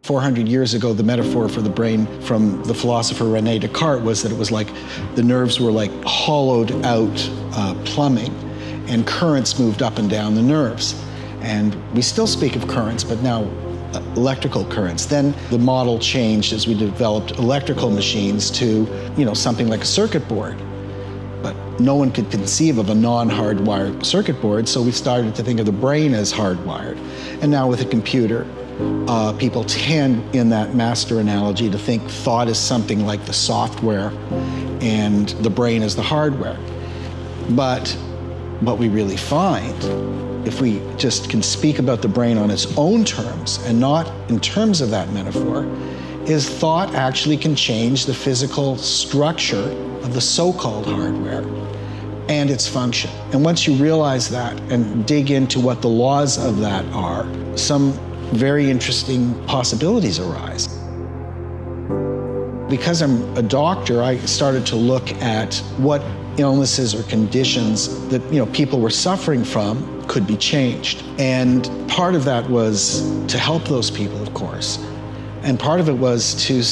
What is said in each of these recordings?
400 years ago, the metaphor for the brain from the philosopher René Descartes was that it was like the nerves were like hollowed out plumbing, and currents moved up and down the nerves. And we still speak of currents, but now electrical currents. Then the model changed as we developed electrical machines to, something like a circuit board. But no one could conceive of a non-hardwired circuit board, so we started to think of the brain as hardwired. And now with a computer, people tend, in that master analogy, to think thought is something like the software and the brain is the hardware. But what we really find, if we just can speak about the brain on its own terms and not in terms of that metaphor, is thought actually can change the physical structure of the so-called hardware and its function. And once you realize that and dig into what the laws of that are, some very interesting possibilities arise. Because I'm a doctor, I started to look at what illnesses or conditions that people were suffering from could be changed. And part of that was to help those people, of course. And part of it was to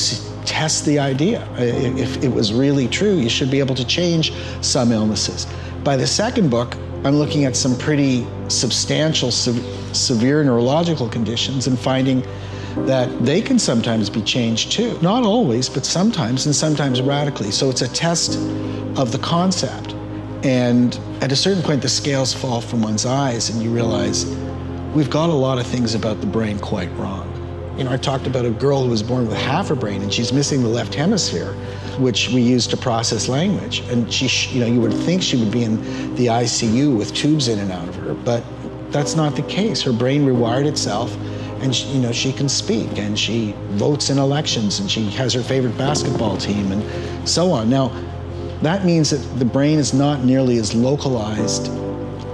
test the idea. If it was really true, you should be able to change some illnesses. By the second book, I'm looking at some pretty substantial, severe neurological conditions and finding that they can sometimes be changed too. Not always, but sometimes, and sometimes radically. So it's a test of the concept. And at a certain point, the scales fall from one's eyes and you realize we've got a lot of things about the brain quite wrong. I talked about a girl who was born with half a brain and she's missing the left hemisphere, which we use to process language. And she, you would think she would be in the ICU with tubes in and out of her, but that's not the case. Her brain rewired itself, and she can speak, and she votes in elections, and she has her favorite basketball team, and so on. Now, that means that the brain is not nearly as localized,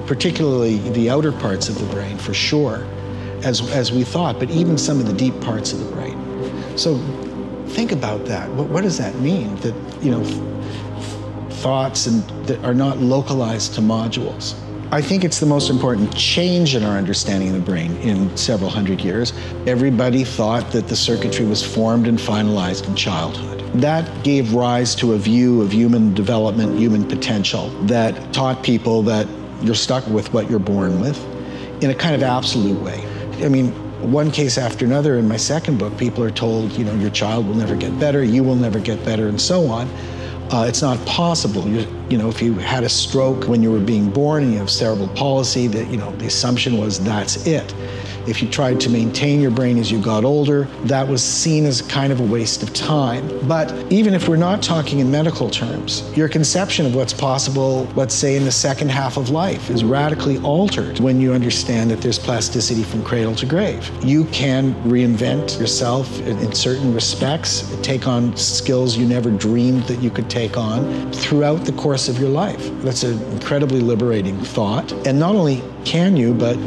particularly the outer parts of the brain, for sure, as we thought, but even some of the deep parts of the brain. So think about that. What does that mean? That, thoughts that are not localized to modules. I think it's the most important change in our understanding of the brain in several hundred years. Everybody thought that the circuitry was formed and finalized in childhood. That gave rise to a view of human development, human potential, that taught people that you're stuck with what you're born with in a kind of absolute way. I mean, one case after another in my second book, people are told, your child will never get better, you will never get better, and so on. It's not possible. If you had a stroke when you were being born and you have cerebral palsy, that the assumption was that's it. If you tried to maintain your brain as you got older, that was seen as kind of a waste of time. But even if we're not talking in medical terms, your conception of what's possible, let's say in the second half of life, is radically altered when you understand that there's plasticity from cradle to grave. You can reinvent yourself in certain respects, take on skills you never dreamed that you could take on throughout the course of your life. That's an incredibly liberating thought. And not only can you, but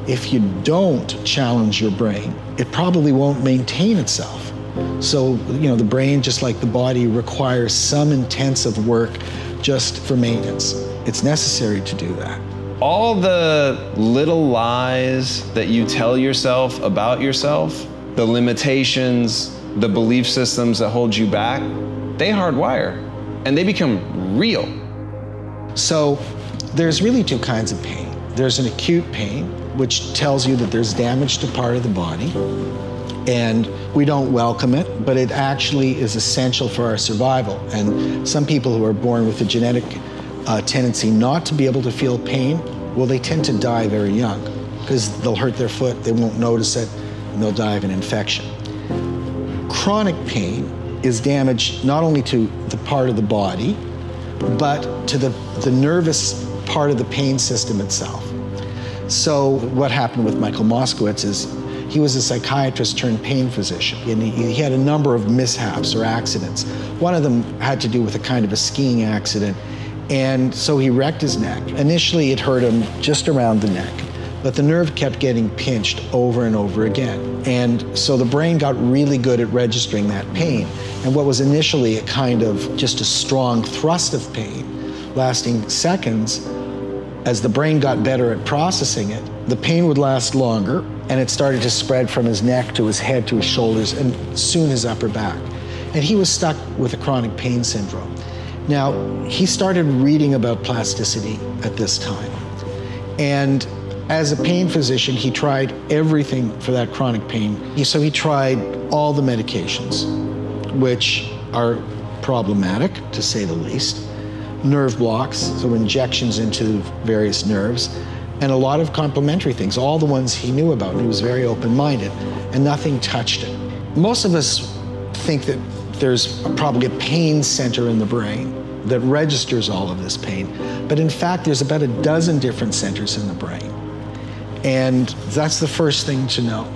if you don't challenge your brain, it probably won't maintain itself. So, the brain, just like the body, requires some intensive work just for maintenance. It's necessary to do that. All the little lies that you tell yourself about yourself, the limitations, the belief systems that hold you back, they hardwire and they become real. So there's really two kinds of pain. There's an acute pain, which tells you that there's damage to part of the body, and we don't welcome it, but it actually is essential for our survival. And some people who are born with a genetic tendency not to be able to feel pain, well, they tend to die very young because they'll hurt their foot, they won't notice it, and they'll die of an infection. Chronic pain is damage not only to the part of the body, but to the nervous part of the pain system itself. So what happened with Michael Moskowitz is he was a psychiatrist turned pain physician, and he had a number of mishaps or accidents. One of them had to do with a kind of a skiing accident, and so he wrecked his neck. Initially it hurt him just around the neck, but the nerve kept getting pinched over and over again. And so the brain got really good at registering that pain. And what was initially a kind of just a strong thrust of pain, lasting seconds, as the brain got better at processing it, the pain would last longer and it started to spread from his neck to his head to his shoulders and soon his upper back. And he was stuck with a chronic pain syndrome. Now, he started reading about plasticity at this time. And as a pain physician, he tried everything for that chronic pain. So he tried all the medications, which are problematic, to say the least. Nerve blocks, so injections into various nerves, and a lot of complementary things, all the ones he knew about. And he was very open-minded, and nothing touched it. Most of us think that there's probably a pain center in the brain that registers all of this pain, but in fact, there's about a dozen different centers in the brain. And that's the first thing to know.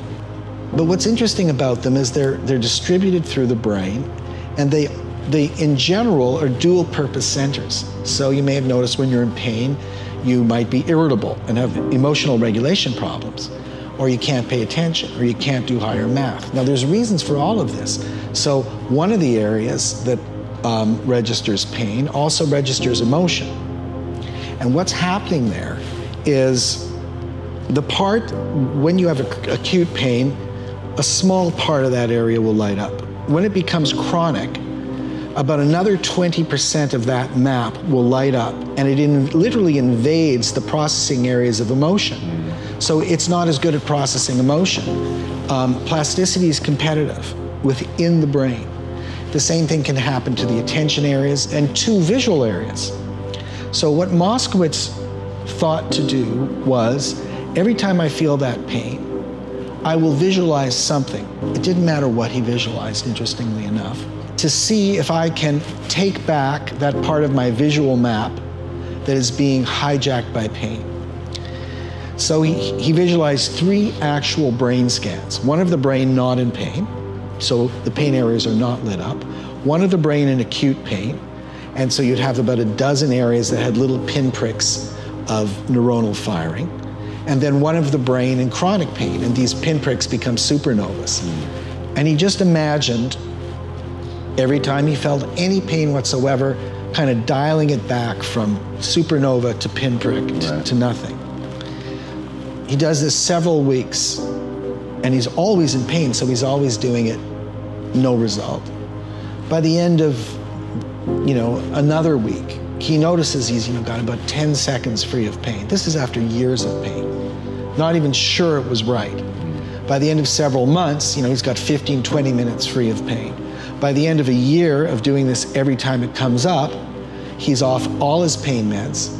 But what's interesting about them is they're distributed through the brain, and they in general are dual purpose centers. So you may have noticed when you're in pain, you might be irritable and have emotional regulation problems, or you can't pay attention, or you can't do higher math. Now there's reasons for all of this. So one of the areas that registers pain also registers emotion. And what's happening there is the part, when you have acute pain, a small part of that area will light up. When it becomes chronic, about another 20% of that map will light up, and it literally invades the processing areas of emotion. So it's not as good at processing emotion. Plasticity is competitive within the brain. The same thing can happen to the attention areas and to visual areas. So what Moskowitz thought to do was, every time I feel that pain, I will visualize something. It didn't matter what he visualized, interestingly enough, to see if I can take back that part of my visual map that is being hijacked by pain. So he visualized 3 actual brain scans. One of the brain not in pain, so the pain areas are not lit up. One of the brain in acute pain, and so you'd have about a dozen areas that had little pinpricks of neuronal firing. And then one of the brain in chronic pain, and these pinpricks become supernovas. And he just imagined every time he felt any pain whatsoever, kind of dialing it back from supernova to pinprick to nothing. He does this several weeks, and he's always in pain, so he's always doing it, no result. By the end of, another week, he notices he's, got about 10 seconds free of pain. This is after years of pain. Not even sure it was right. By the end of several months, he's got 15, 20 minutes free of pain. By the end of a year of doing this every time it comes up, he's off all his pain meds,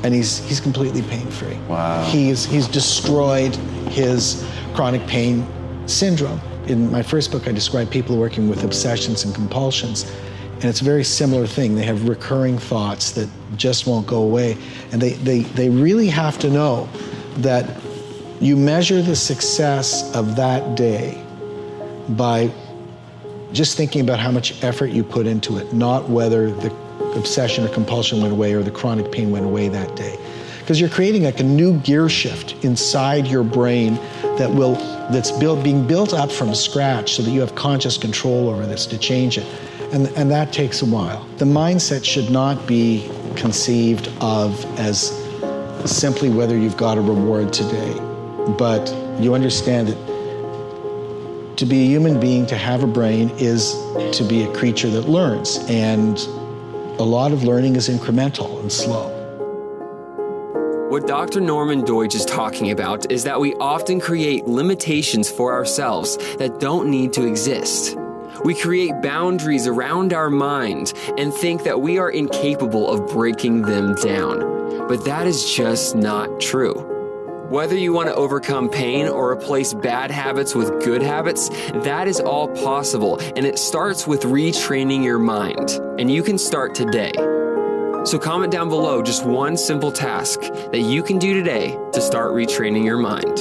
and he's completely pain-free. Wow. He's destroyed his chronic pain syndrome. In my first book, I describe people working with obsessions and compulsions, and it's a very similar thing. They have recurring thoughts that just won't go away, and they really have to know that you measure the success of that day by just thinking about how much effort you put into it, not whether the obsession or compulsion went away or the chronic pain went away that day. Because you're creating like a new gear shift inside your brain that's being built up from scratch so that you have conscious control over this to change it. And that takes a while. The mindset should not be conceived of as simply whether you've got a reward today, but you understand that to be a human being, to have a brain, is to be a creature that learns. And a lot of learning is incremental and slow. What Dr. Norman Deutsch is talking about is that we often create limitations for ourselves that don't need to exist. We create boundaries around our mind and think that we are incapable of breaking them down. But that is just not true. Whether you want to overcome pain or replace bad habits with good habits, that is all possible, and it starts with retraining your mind, and you can start today. So comment down below just one simple task that you can do today to start retraining your mind.